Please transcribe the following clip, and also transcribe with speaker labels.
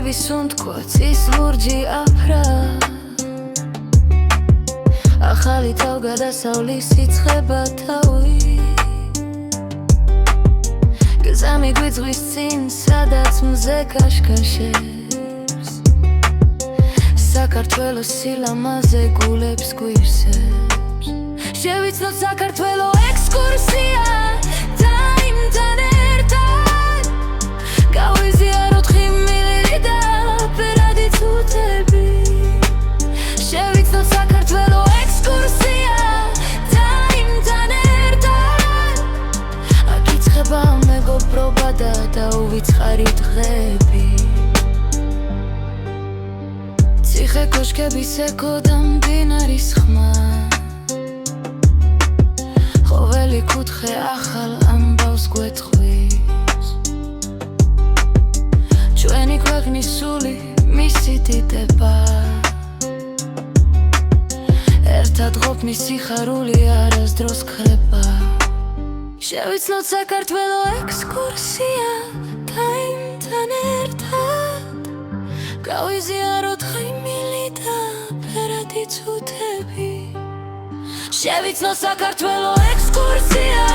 Speaker 1: ნების უნთქვა წის ლურჯი აფრა ახალი თავგადასავლის იწყება თავი გზამი გვიძღვის წინ სადაც მზე კაშკაშებს საქართველოს სილამაზე გულებს გვირსებს შევიცნოთ საქართველო ექსკურსია დაიმთან ერთად გავიზიაროთ ხიმილი და ფერადი წუთები შევიცნოთ საქართველო ექსკურსია დაიმთან ერთად აქ იწყება მეგობრობა და დაუვიწყარი დღები ციხე კოშკების ეკო და მდინარის ხმა ყოველი კუთხე ახალ ამბავს გვეთყვის ჩვენი ქვეყნის სული მისი დიდება ერთად ყოფნის სიხარული არასდროს ხრება შევიცნოთ საქართველო ექსკურსია დაიმთან ერთად გავიზიაროთ ხიმილი და ფერადი წუთები შევიცნოთ საქართველო ექსკურსია